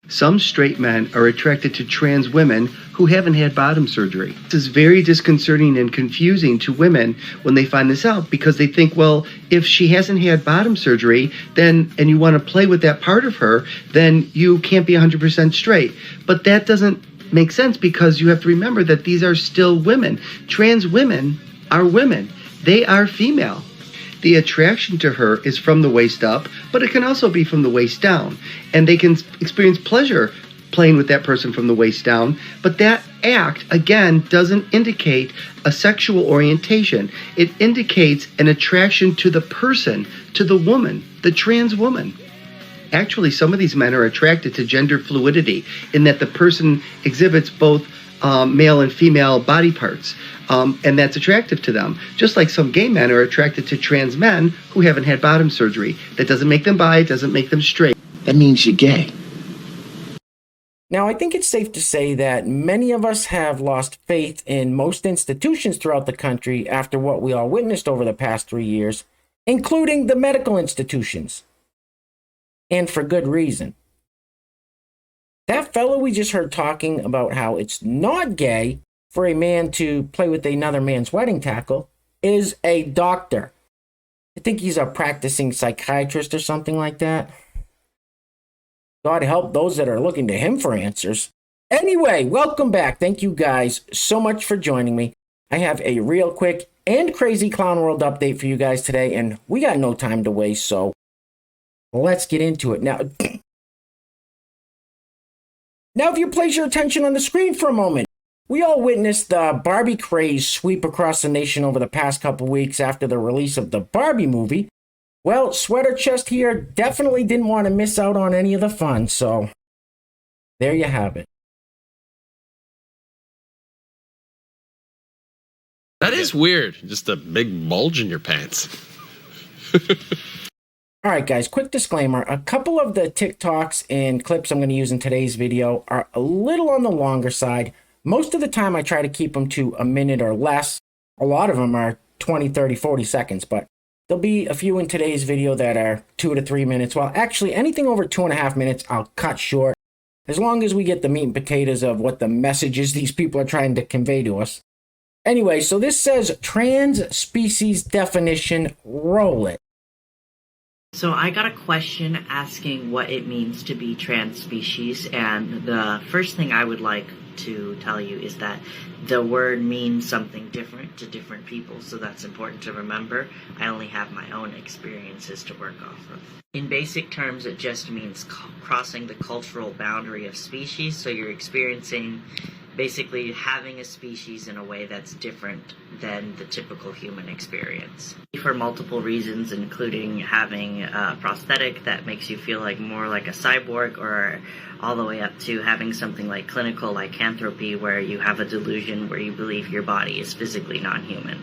Some straight men are attracted to trans women who haven't had bottom surgery. This is very disconcerting and confusing to women when they find this out, because they think, well, if she hasn't had bottom surgery, then, and you want to play with that part of her, then you can't be 100% straight. But that doesn't make sense, because you have to remember that these are still women. Trans women are women. They are female. The attraction to her is from the waist up, but it can also be from the waist down. And they can experience pleasure playing with that person from the waist down. But that act, again, doesn't indicate a sexual orientation. It indicates an attraction to the person, to the woman, the trans woman. Actually, some of these men are attracted to gender fluidity, in that the person exhibits both male and female body parts. And that's attractive to them. Just like some gay men are attracted to trans men who haven't had bottom surgery. That doesn't make them bi, it doesn't make them straight. That means you're gay. Now, I think it's safe to say that many of us have lost faith in most institutions throughout the country after what we all witnessed over the past 3 years, including the medical institutions. And for good reason. That fellow we just heard talking about how it's not gay for a man to play with another man's wedding tackle is a doctor. I think he's a practicing psychiatrist or something like that. God help those that are looking to him for answers. Anyway, welcome back. Thank you guys so much for joining me. I have a real quick and crazy clown world update for you guys today, and we got no time to waste, so let's get into it. Now, if you place your attention on the screen for a moment, we all witnessed the Barbie craze sweep across the nation over the past couple weeks after the release of the Barbie movie. Well, Sweater Chest here definitely didn't want to miss out on any of the fun, so there you have it. That is weird. Just a big bulge in your pants. All right, guys, quick disclaimer. A couple of the TikToks and clips I'm going to use in today's video are a little on the longer side. Most of the time, I try to keep them to a minute or less. A lot of them are 20, 30, 40 seconds, but there'll be a few in today's video that are 2 to 3 minutes. Well, actually, anything over 2.5 minutes, I'll cut short, as long as we get the meat and potatoes of what the messages these people are trying to convey to us. Anyway, so this says trans species definition, roll it. So I got a question asking what it means to be trans species, and the first thing I would like to tell you is that the word means something different to different people, so that's important to remember. I only have my own experiences to work off of. In basic terms, it just means crossing the cultural boundary of species, so you're experiencing basically having a species in a way that's different than the typical human experience. For multiple reasons, including having a prosthetic that makes you feel like more like a cyborg, or all the way up to having something like clinical lycanthropy, where you have a delusion where you believe your body is physically non-human.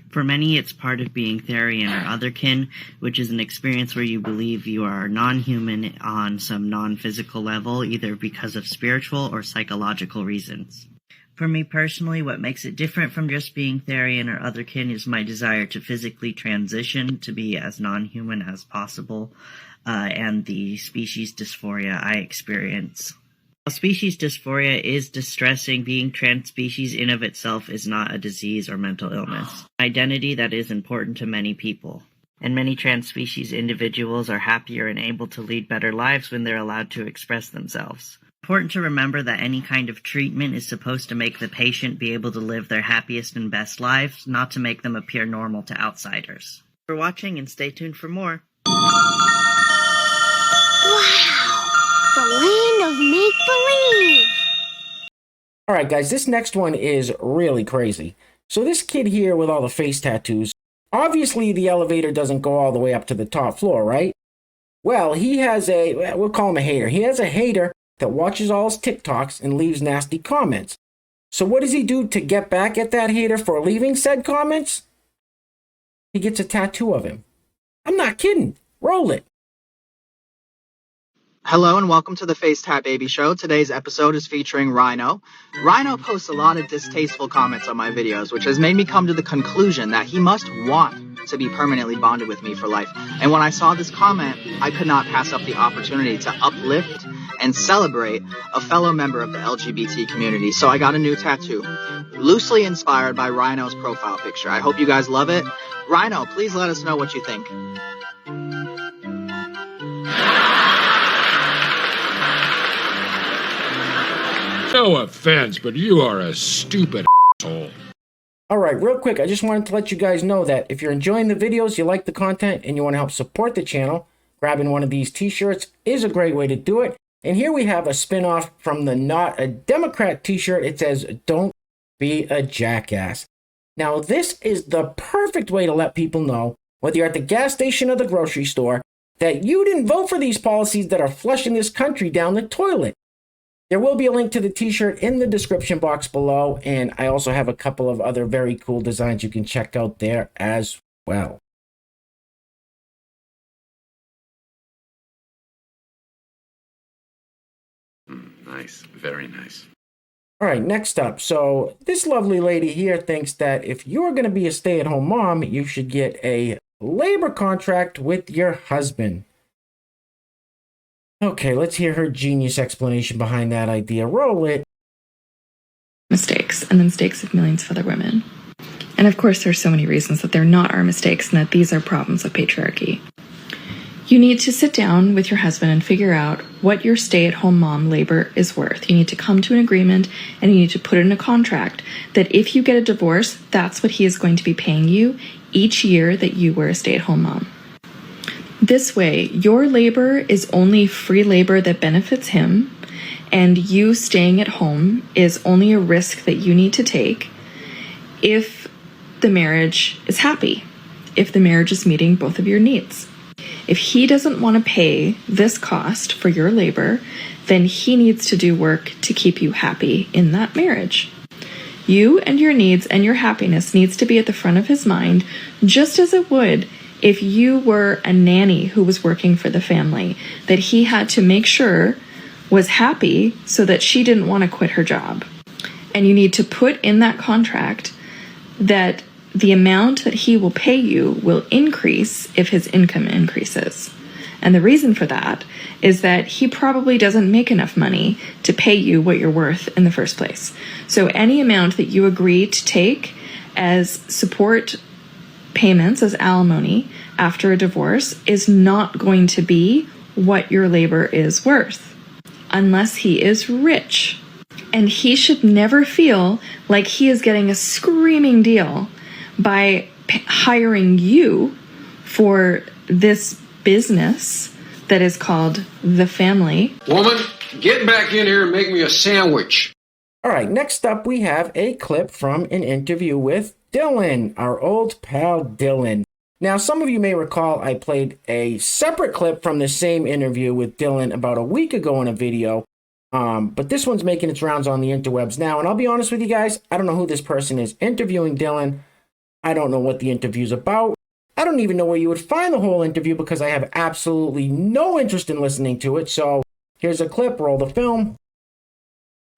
For many, it's part of being Therian or otherkin, which is an experience where you believe you are non-human on some non-physical level, either because of spiritual or psychological reasons. For me personally, what makes it different from just being Therian or otherkin is my desire to physically transition to be as non-human as possible, and the species dysphoria I experience. While species dysphoria is distressing, being trans species in of itself is not a disease or mental illness. An identity that is important to many people. And many trans species individuals are happier and able to lead better lives when they're allowed to express themselves. Important to remember that any kind of treatment is supposed to make the patient be able to live their happiest and best lives, not to make them appear normal to outsiders. Thanks for watching, and stay tuned for more. The land of make-believe. All right, guys, this next one is really crazy. So this kid here with all the face tattoos, obviously the elevator doesn't go all the way up to the top floor, right? Well, he has we'll call him a hater. He has a hater that watches all his TikToks and leaves nasty comments. So what does he do to get back at that hater for leaving said comments? He gets a tattoo of him. I'm not kidding. Roll it. Hello and welcome to the Face Tat Baby Show. Today's episode is featuring Rhino. Rhino posts a lot of distasteful comments on my videos, which has made me come to the conclusion that he must want to be permanently bonded with me for life. And when I saw this comment, I could not pass up the opportunity to uplift and celebrate a fellow member of the LGBT community. So I got a new tattoo, loosely inspired by Rhino's profile picture. I hope you guys love it. Rhino, please let us know what you think. No offense, but you are a stupid asshole. All right, real quick, I just wanted to let you guys know that if you're enjoying the videos, you like the content, and you want to help support the channel, grabbing one of these t-shirts is a great way to do it. And here we have a spin-off from the Not a Democrat t-shirt. It says, "Don't be a jackass." Now, this is the perfect way to let people know, whether you're at the gas station or the grocery store, that you didn't vote for these policies that are flushing this country down the toilet. There will be a link to the t-shirt in the description box below, and I also have a couple of other very cool designs you can check out there as well. Nice, very nice. All right, next up. So this lovely lady here thinks that if you're going to be a stay-at-home mom, you should get a labor contract with your husband. Okay, let's hear her genius explanation behind that idea. Roll it. Mistakes and the mistakes of millions of other women. And of course, there's so many reasons that they're not our mistakes and that these are problems of patriarchy. You need to sit down with your husband and figure out what your stay-at-home mom labor is worth. You need to come to an agreement and you need to put in a contract that if you get a divorce, that's what he is going to be paying you each year that you were a stay-at-home mom. This way, your labor is only free labor that benefits him, and you staying at home is only a risk that you need to take if the marriage is happy, if the marriage is meeting both of your needs. If he doesn't want to pay this cost for your labor, then he needs to do work to keep you happy in that marriage. You and your needs and your happiness needs to be at the front of his mind, just as it would if you were a nanny who was working for the family, that he had to make sure was happy so that she didn't want to quit her job. And you need to put in that contract that the amount that he will pay you will increase if his income increases. And the reason for that is that he probably doesn't make enough money to pay you what you're worth in the first place. So any amount that you agree to take as support payments, as alimony after a divorce, is not going to be what your labor is worth, unless he is rich. And he should never feel like he is getting a screaming deal by hiring you for this business that is called the family. Woman, get back in here and make me a sandwich. All right, next up we have a clip from an interview with Dylan, our old pal Dylan. Now, some of you may recall I played a separate clip from the same interview with Dylan about a week ago in a video, but this one's making its rounds on the interwebs now, and I'll be honest with you guys, I don't know who this person is interviewing Dylan. I don't know what the interview's about. I don't even know where you would find the whole interview because I have absolutely no interest in listening to it, so here's a clip, roll the film.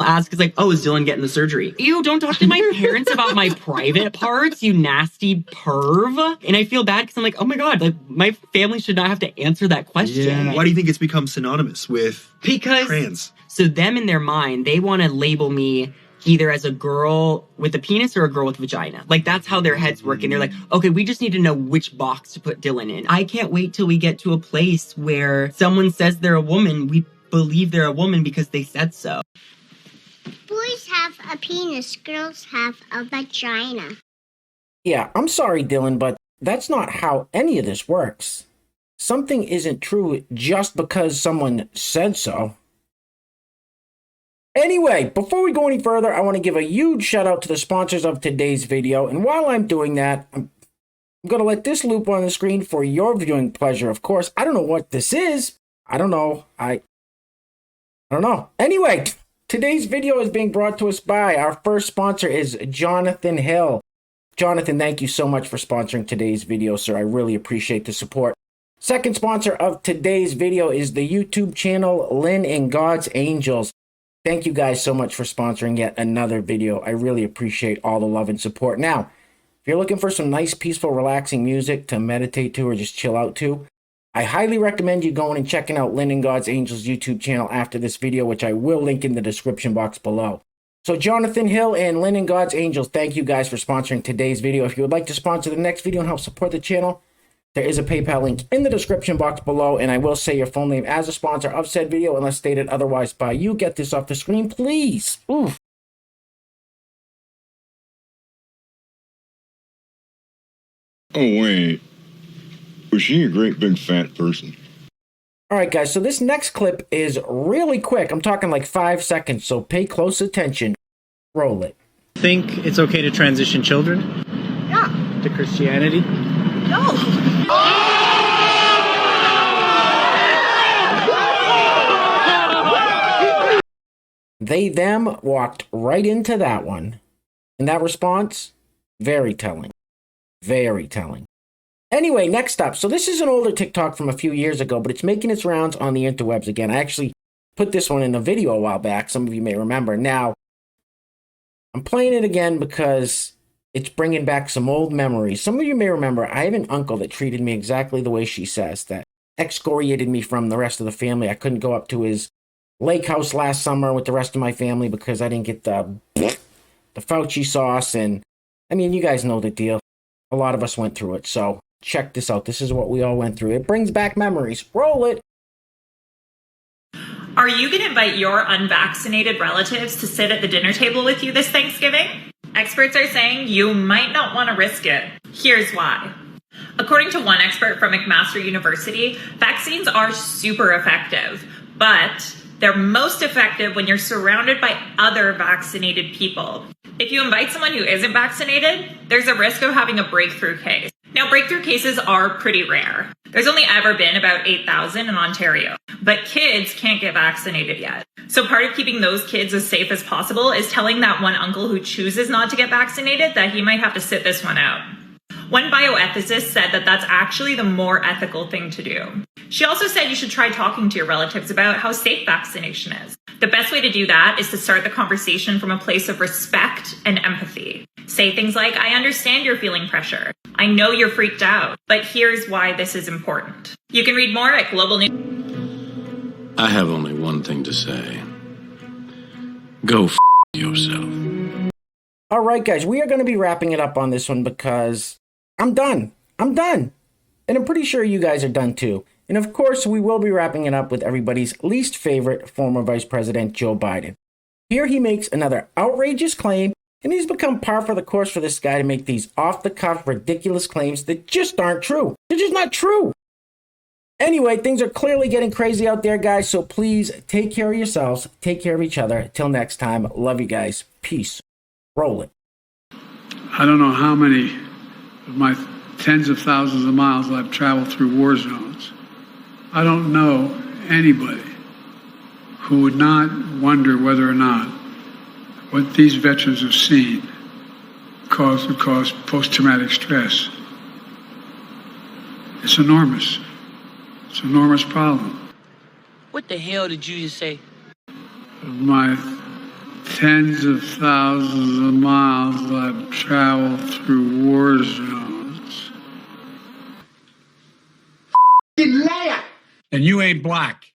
Ask is like, oh, is Dylan getting the surgery? Ew, don't talk to my parents about my private parts, you nasty perv. And I feel bad because I'm like, oh my god, like my family should not have to answer that question. Yeah. Why do you think it's become synonymous with trans? So them in their mind, they want to label me either as a girl with a penis or a girl with vagina. Like that's how their heads work. And they're like, okay, we just need to know which box to put Dylan in. I can't wait till we get to a place where someone says they're a woman, we believe they're a woman because they said so. Boys have a penis, girls have a vagina. Yeah, I'm sorry, Dylan, but that's not how any of this works. Something isn't true just because someone said so. Anyway, before we go any further, I want to give a huge shout out to the sponsors of today's video. And while I'm doing that, I'm going to let this loop on the screen for your viewing pleasure. Of course, I don't know what this is. I don't know. I don't know. Anyway, today's video is being brought to us by our first sponsor is Jonathan Hill. Jonathan, thank you so much for sponsoring today's video, sir. I really appreciate the support. Second sponsor of today's video is the YouTube channel Lynn and God's Angels. Thank you guys so much for sponsoring yet another video. I really appreciate all the love and support. Now, If you're looking for some nice, peaceful, relaxing music to meditate to or just chill out to, I highly recommend you going and checking out Lynn and God's Angels YouTube channel after this video, which I will link in the description box below. So Jonathan Hill and Lynn and God's Angels, thank you guys for sponsoring today's video. If you would like to sponsor the next video and help support the channel, there is a PayPal link in the description box below, and I will say your full name as a sponsor of said video unless stated otherwise by you. Get this off the screen, please. Ooh. Oh, wait. Was she a great big fat person? All right, guys, so this next clip is really quick. I'm talking like 5 seconds, so pay close attention. Roll it. Think it's okay to transition children? Yeah. To Christianity? No. They, them walked right into that one. And that response, very telling. Very telling. Anyway, next up. So this is an older TikTok from a few years ago, but it's making its rounds on the interwebs again. I actually put this one in a video a while back. Some of you may remember. Now, I'm playing it again because it's bringing back some old memories. Some of you may remember I have an uncle that treated me exactly the way she says, that excoriated me from the rest of the family. I couldn't go up to his lake house last summer with the rest of my family because I didn't get the Fauci sauce. And, I mean, you guys know the deal. A lot of us went through it, so check this out. This is what we all went through. It brings back memories. Roll it. Are you going to invite your unvaccinated relatives to sit at the dinner table with you this Thanksgiving? Experts are saying you might not want to risk it. Here's why. According to one expert from McMaster University, vaccines are super effective, but they're most effective when you're surrounded by other vaccinated people. If you invite someone who isn't vaccinated, there's a risk of having a breakthrough case. Now, breakthrough cases are pretty rare. There's only ever been about 8,000 in Ontario, but kids can't get vaccinated yet. So part of keeping those kids as safe as possible is telling that one uncle who chooses not to get vaccinated that he might have to sit this one out. One bioethicist said that that's actually the more ethical thing to do. She also said you should try talking to your relatives about how safe vaccination is. The best way to do that is to start the conversation from a place of respect and empathy. Say things like, I understand you're feeling pressure. I know you're freaked out, but here's why this is important. You can read more at Global News. I have only one thing to say. Go f yourself. All right, guys, we are going to be wrapping it up on this one because I'm done. I'm done. And I'm pretty sure you guys are done too. And of course, we will be wrapping it up with everybody's least favorite former Vice President, Joe Biden. Here he makes another outrageous claim, and he's become par for the course for this guy to make these off-the-cuff, ridiculous claims that just aren't true. They're just not true. Anyway, things are clearly getting crazy out there, guys, so please take care of yourselves, take care of each other. Till next time, love you guys. Peace. Roll it. I don't know how many of my tens of thousands of miles I've traveled through war zones. I don't know anybody who would not wonder whether or not what these veterans have seen would cause post-traumatic stress. It's enormous. It's an enormous problem. What the hell did you just say? My tens of thousands of miles I've traveled through war zones. And you ain't black.